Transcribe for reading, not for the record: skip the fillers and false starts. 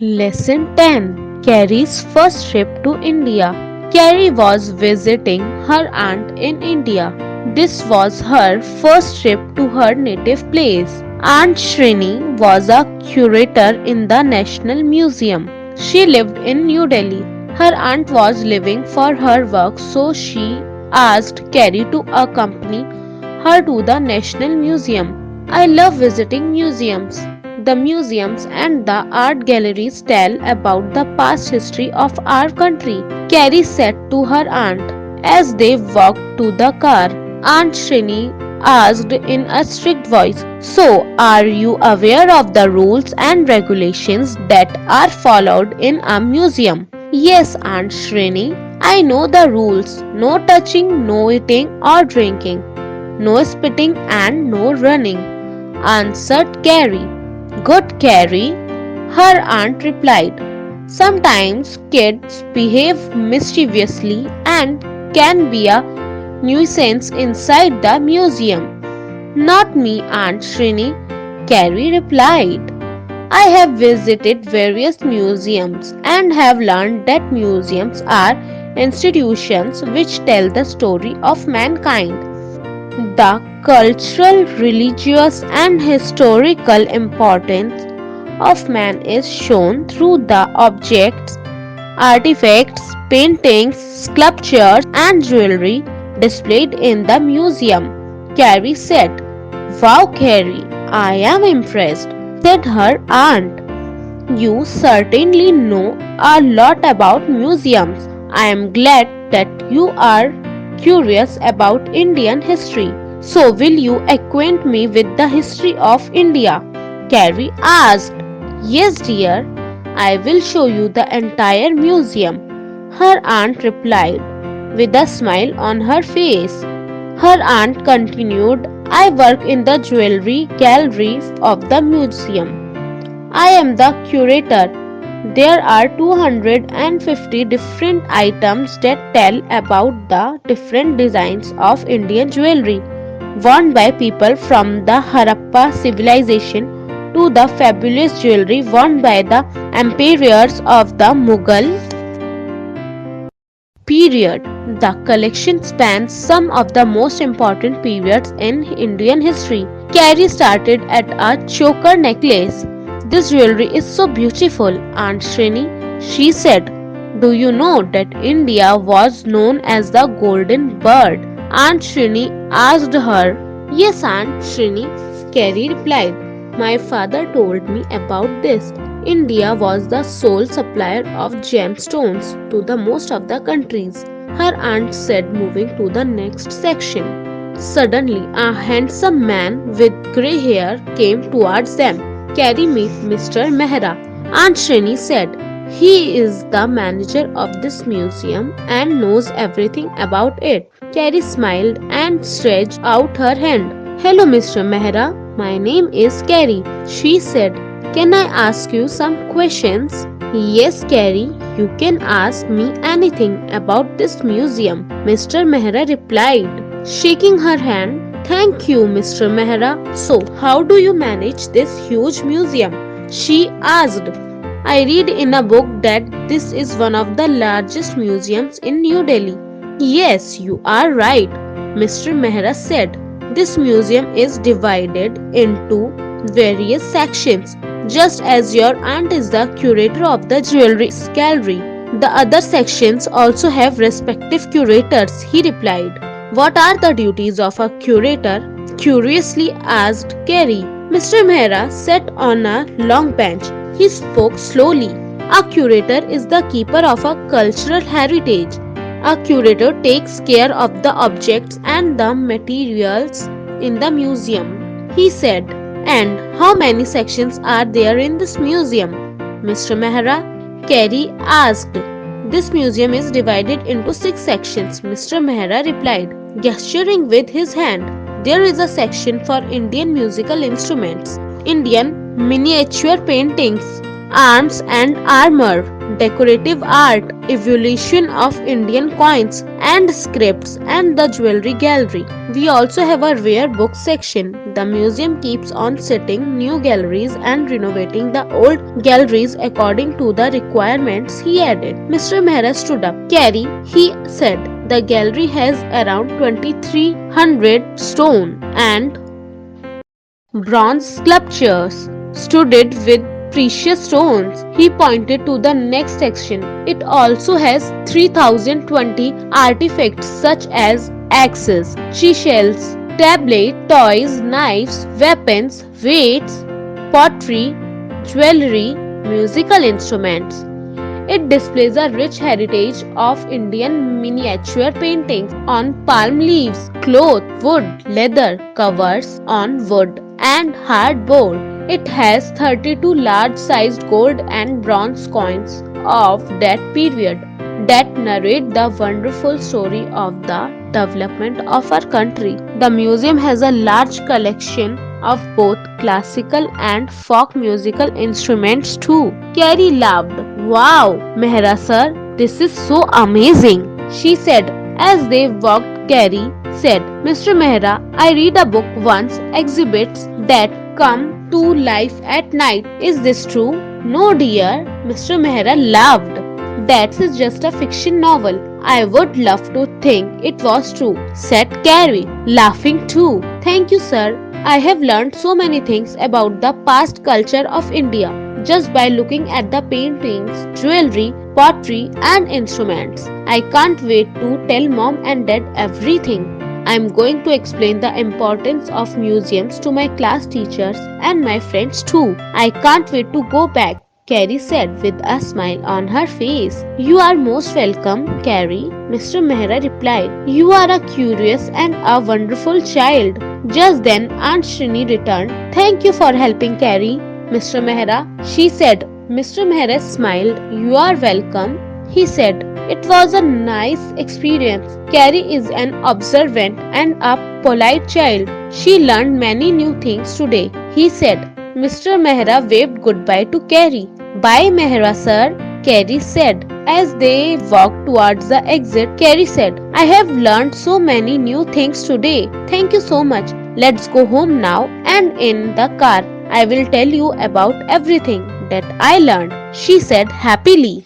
Lesson 10. Carrie's first trip to India. Carrie was visiting her aunt in India. This was her first trip to her native place. Aunt Shrini was a curator in the National Museum. She lived in New Delhi. Her aunt was leaving for her work, so she asked Carrie to accompany her to the National Museum. I love visiting museums. The museums and the art galleries tell about the past history of our country, Carrie said to her aunt. As they walked to the car, Aunt Shrini asked in a strict voice, "So, are you aware of the rules and regulations that are followed in a museum?" "Yes, Aunt Shrini, I know the rules. No touching, no eating or drinking, no spitting and no running," answered Carrie. "Good, Carrie," her aunt replied. "Sometimes kids behave mischievously and can be a nuisance inside the museum." "Not me, Aunt Shrini," Carrie replied. "I have visited various museums and have learned that museums are institutions which tell the story of mankind. The cultural, religious, and historical importance of man is shown through the objects, artifacts, paintings, sculptures, and jewelry displayed in the museum," Carrie said. "Wow, Carrie, I am impressed," said her aunt. "You certainly know a lot about museums. I am glad that you are curious about Indian history. So, will you acquaint me with the history of India?" Carrie asked. "Yes, dear, I will show you the entire museum," her aunt replied, with a smile on her face. Her aunt continued, "I work in the jewelry gallery of the museum. I am the curator. There are 250 different items that tell about the different designs of Indian jewelry worn by people from the Harappa civilization to the fabulous jewelry worn by the emperors of the Mughal period. The collection spans some of the most important periods in Indian history." Carrie started at a choker necklace. "This jewelry is so beautiful, Aunt Shrini," she said. "Do you know that India was known as the Golden Bird?" Aunt Shrini asked her. "Yes, Aunt Shrini," Carrie replied. "My father told me about this. India was the sole supplier of gemstones to the most of the countries," her aunt said, moving to the next section. Suddenly, a handsome man with grey hair came towards them. "Carrie, meet Mr. Mehra," Aunt Shrini said. "He is the manager of this museum and knows everything about it." Carrie smiled and stretched out her hand. "Hello, Mr. Mehra. My name is Carrie," she said. "Can I ask you some questions?" "Yes, Carrie, you can ask me anything about this museum," Mr. Mehra replied, shaking her hand. "Thank you, Mr. Mehra. So, how do you manage this huge museum?" she asked. "I read in a book that this is one of the largest museums in New Delhi." "Yes, you are right," Mr. Mehra said. "This museum is divided into various sections, just as your aunt is the curator of the jewelry gallery. The other sections also have respective curators," he replied. "What are the duties of a curator?" curiously asked Carrie. Mr. Mehra sat on a long bench. He spoke slowly. "A curator is the keeper of a cultural heritage. A curator takes care of the objects and the materials in the museum," he said. "And how many sections are there in this museum, Mr. Mehra?" Carrie asked. "This museum is divided into 6 sections," Mr. Mehra replied, gesturing with his hand. "There is a section for Indian musical instruments, Indian miniature paintings, arms and armor, decorative art, evolution of Indian coins and scripts, and the jewelry gallery. We also have a rare book section. The museum keeps on setting new galleries and renovating the old galleries according to the requirements, he added. Mr. Mehra stood up. Carrie, he said, the gallery has around 2300 stone and bronze sculptures studded with precious stones. He pointed to the next section. It also has 3020 artifacts such as axes, seashells, tablets, toys, knives, weapons, weights, pottery, jewelry, musical instruments. It displays a rich heritage of Indian miniature paintings on palm leaves, cloth, wood, leather, covers on wood and hardboard. It has 32 large-sized gold and bronze coins of that period that narrate the wonderful story of the development of our country. The museum has a large collection of both classical and folk musical instruments too. Carrie laughed. Wow, Mehra sir, this is so amazing, she said as they walked. Carrie said, Mr. Mehra, I read a book once, exhibits that come to life at night. Is this true? No, dear, Mr. Mehra laughed. That is just a fiction novel. I would love to think it was true, said Carrie, laughing too. Thank you, sir. I have learned so many things about the past culture of India just by looking at the paintings, jewelry, pottery, and instruments. I can't wait to tell mom and dad everything. I'm going to explain the importance of museums to my class teachers and my friends too. I can't wait to go back, Carrie said with a smile on her face. You are most welcome, Carrie, Mr. Mehra replied. You are a curious and a wonderful child. Just then Aunt Shrini returned. Thank you for helping, Carrie, Mr. Mehra, she said. Mr. Mehra smiled. You are welcome, he said. It was a nice experience. Carrie is an observant and a polite child. She learned many new things today, he said. Mr. Mehra waved goodbye to Carrie. Bye, Mehra sir, Carrie said. As they walked towards the exit, Carrie said, I have learned so many new things today. Thank you so much. Let's go home now, and in the car, I will tell you about everything that I learned, she said happily.